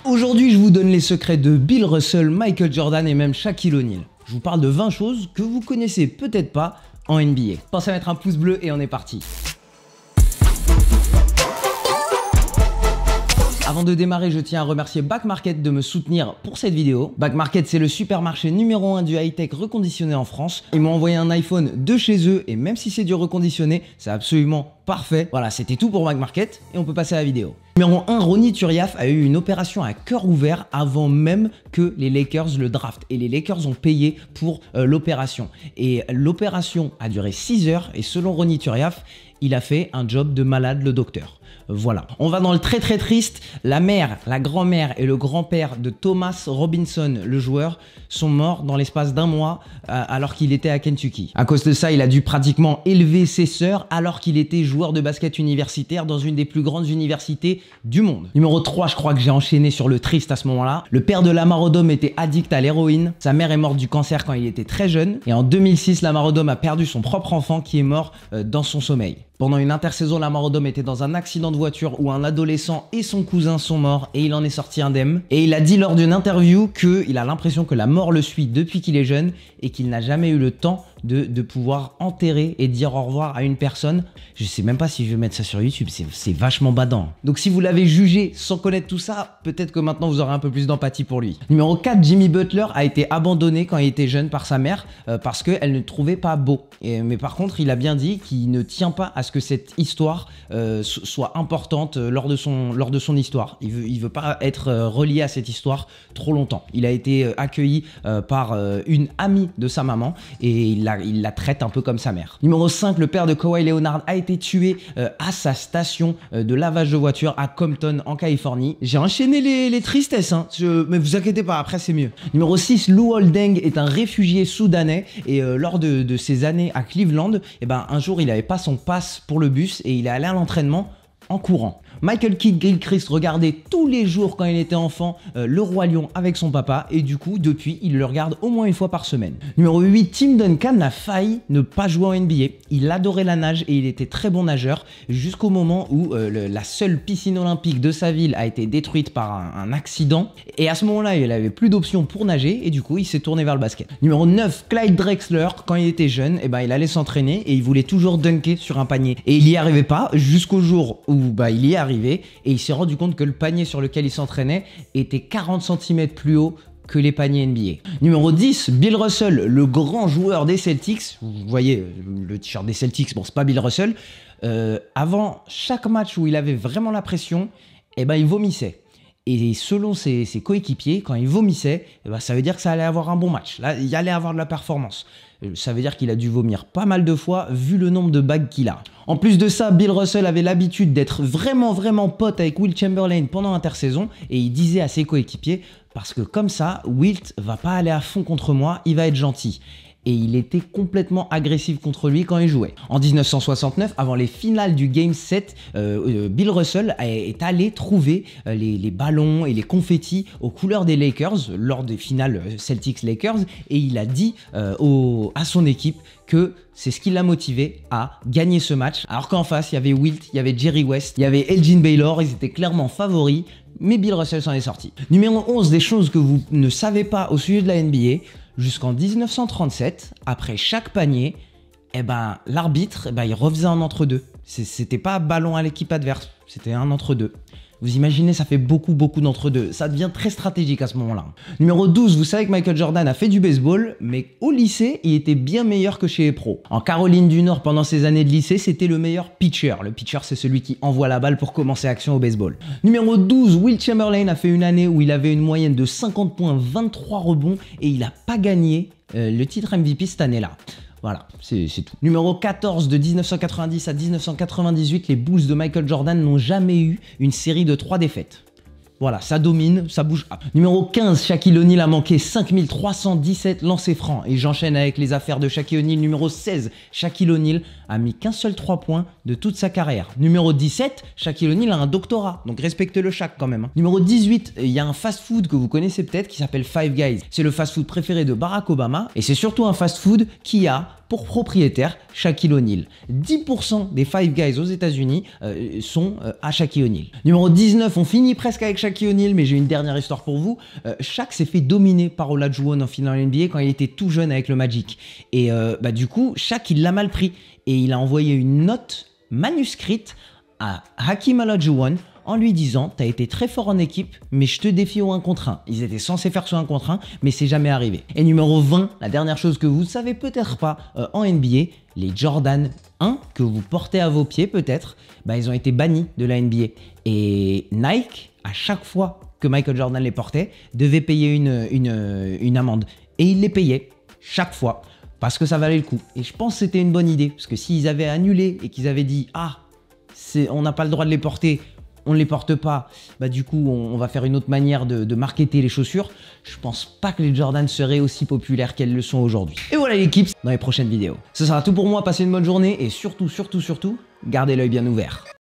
Aujourd'hui, je vous donne les secrets de Bill Russell, Michael Jordan et même Shaquille O'Neal. Je vous parle de 20 choses que vous connaissez peut-être pas en NBA. Pensez à mettre un pouce bleu et on est parti. Avant de démarrer, je tiens à remercier Back Market de me soutenir pour cette vidéo. Back Market, c'est le supermarché numéro 1 du high-tech reconditionné en France. Ils m'ont envoyé un iPhone de chez eux et même si c'est du reconditionné, c'est absolument parfait. Voilà, c'était tout pour Back Market et on peut passer à la vidéo. Numéro 1, Ronny Turiaf a eu une opération à cœur ouvert avant même que les Lakers le draftent. Et les Lakers ont payé pour l'opération. Et l'opération a duré 6 heures et selon Ronny Turiaf, il a fait un job de malade, le docteur. Voilà. On va dans le très triste. La mère, la grand-mère et le grand-père de Thomas Robinson, le joueur, sont morts dans l'espace d'un mois alors qu'il était à Kentucky. À cause de ça, il a dû pratiquement élever ses sœurs alors qu'il était joueur de basket universitaire dans une des plus grandes universités du monde. Numéro 3, je crois que j'ai enchaîné sur le triste à ce moment-là. Le père de Lamar Odom était addict à l'héroïne. Sa mère est morte du cancer quand il était très jeune. Et en 2006, Lamar Odom a perdu son propre enfant qui est mort dans son sommeil. Pendant une intersaison, Lamar Odom était dans un accident de voiture où un adolescent et son cousin sont morts et il en est sorti indemne. Et il a dit lors d'une interview qu'il a l'impression que la mort le suit depuis qu'il est jeune et qu'il n'a jamais eu le temps de pouvoir enterrer et dire au revoir à une personne. Je sais même pas si je vais mettre ça sur YouTube, c'est vachement badant. Donc si vous l'avez jugé sans connaître tout ça, peut-être que maintenant vous aurez un peu plus d'empathie pour lui. Numéro 4, Jimmy Butler a été abandonné quand il était jeune par sa mère parce qu'elle ne le trouvait pas beau. Mais par contre, il a bien dit qu'il ne tient pas à ce que cette histoire soit importante lors de son histoire. Il veut pas être relié à cette histoire trop longtemps. Il a été accueilli par une amie de sa maman et il la traite un peu comme sa mère. Numéro 5, le père de Kawhi Leonard a été tué à sa station de lavage de voiture à Compton en Californie. J'ai enchaîné les tristesses, hein. Mais vous inquiétez pas, après c'est mieux. Numéro 6, Lou Holdeng est un réfugié soudanais et lors de ses années à Cleveland, un jour il n'avait pas son pass pour le bus et il est allé à l'entraînement en courant. Michael Kidd Gilchrist regardait tous les jours quand il était enfant Le Roi Lion avec son papa et du coup depuis il le regarde au moins une fois par semaine. Numéro 8, Tim Duncan a failli ne pas jouer en NBA. Il adorait la nage et il était très bon nageur jusqu'au moment où la seule piscine olympique de sa ville a été détruite par un accident et à ce moment-là il avait plus d'options pour nager et du coup il s'est tourné vers le basket. Numéro 9, Clyde Drexler, quand il était jeune, il allait s'entraîner et il voulait toujours dunker sur un panier et il n'y arrivait pas jusqu'au jour où il y est arrivé et il s'est rendu compte que le panier sur lequel il s'entraînait était 40 cm plus haut que les paniers NBA. Numéro 10, Bill Russell, le grand joueur des Celtics. Vous voyez le t-shirt des Celtics, bon c'est pas Bill Russell. Avant chaque match où il avait vraiment la pression, il vomissait. Et selon ses coéquipiers, quand il vomissait, ça veut dire que ça allait avoir un bon match. Là, il allait avoir de la performance. Ça veut dire qu'il a dû vomir pas mal de fois vu le nombre de bagues qu'il a. En plus de ça, Bill Russell avait l'habitude d'être vraiment pote avec Wilt Chamberlain pendant l'intersaison et il disait à ses coéquipiers parce que comme ça, Wilt va pas aller à fond contre moi, il va être gentil. Et il était complètement agressif contre lui quand il jouait. En 1969, avant les finales du Game 7, Bill Russell est allé trouver les ballons et les confettis aux couleurs des Lakers lors des finales Celtics-Lakers et il a dit à son équipe que c'est ce qui l'a motivé à gagner ce match. Alors qu'en face, il y avait Wilt, il y avait Jerry West, il y avait Elgin Baylor, ils étaient clairement favoris, mais Bill Russell s'en est sorti. Numéro 11, des choses que vous ne savez pas au sujet de la NBA. Jusqu'en 1937, après chaque panier, l'arbitre, il refaisait un entre-deux. C'était pas ballon à l'équipe adverse, c'était un entre-deux. Vous imaginez, ça fait beaucoup d'entre-deux. Ça devient très stratégique à ce moment-là. Numéro 12, vous savez que Michael Jordan a fait du baseball, mais au lycée, il était bien meilleur que chez les pros. En Caroline du Nord, pendant ses années de lycée, c'était le meilleur pitcher. Le pitcher, c'est celui qui envoie la balle pour commencer action au baseball. Numéro 12, Wilt Chamberlain a fait une année où il avait une moyenne de 50 points, 23 rebonds, et il n'a pas gagné le titre MVP cette année-là. Voilà, c'est tout. Numéro 14, de 1990 à 1998, les Bulls de Michael Jordan n'ont jamais eu une série de 3 défaites. Voilà, ça domine, ça bouge. Numéro 15, Shaquille O'Neal a manqué 5317 lancers francs. Et j'enchaîne avec les affaires de Shaquille O'Neal. Numéro 16, Shaquille O'Neal a mis qu'un seul 3 points de toute sa carrière. Numéro 17, Shaquille O'Neal a un doctorat. Donc respectez-le Shaq quand même. Numéro 18, il y a un fast-food que vous connaissez peut-être qui s'appelle Five Guys. C'est le fast-food préféré de Barack Obama. Et c'est surtout un fast-food qui a pour propriétaire Shaquille O'Neal. 10% des Five Guys aux États-Unis sont à Shaquille O'Neal. Numéro 19, on finit presque avec Shaquille O'Neal, mais j'ai une dernière histoire pour vous. Shaq s'est fait dominer par Olajuwon en finale NBA quand il était tout jeune avec le Magic. Et du coup, Shaq, il l'a mal pris. Et il a envoyé une note manuscrite à Hakeem Olajuwon en lui disant « T'as été très fort en équipe, mais je te défie au 1 contre 1. » Ils étaient censés faire ce 1 contre 1, mais c'est jamais arrivé. Et numéro 20, la dernière chose que vous ne savez peut-être pas en NBA, les Jordan 1 que vous portez à vos pieds peut-être, ils ont été bannis de la NBA. Et Nike, à chaque fois que Michael Jordan les portait, devait payer une amende. Et il les payait chaque fois parce que ça valait le coup. Et je pense que c'était une bonne idée, parce que s'ils avaient annulé et qu'ils avaient dit « Ah, on n'a pas le droit de les porter », on ne les porte pas, du coup on va faire une autre manière de marketer les chaussures, je pense pas que les Jordan seraient aussi populaires qu'elles le sont aujourd'hui. Et voilà l'équipe dans les prochaines vidéos. Ce sera tout pour moi, passez une bonne journée et surtout, gardez l'œil bien ouvert.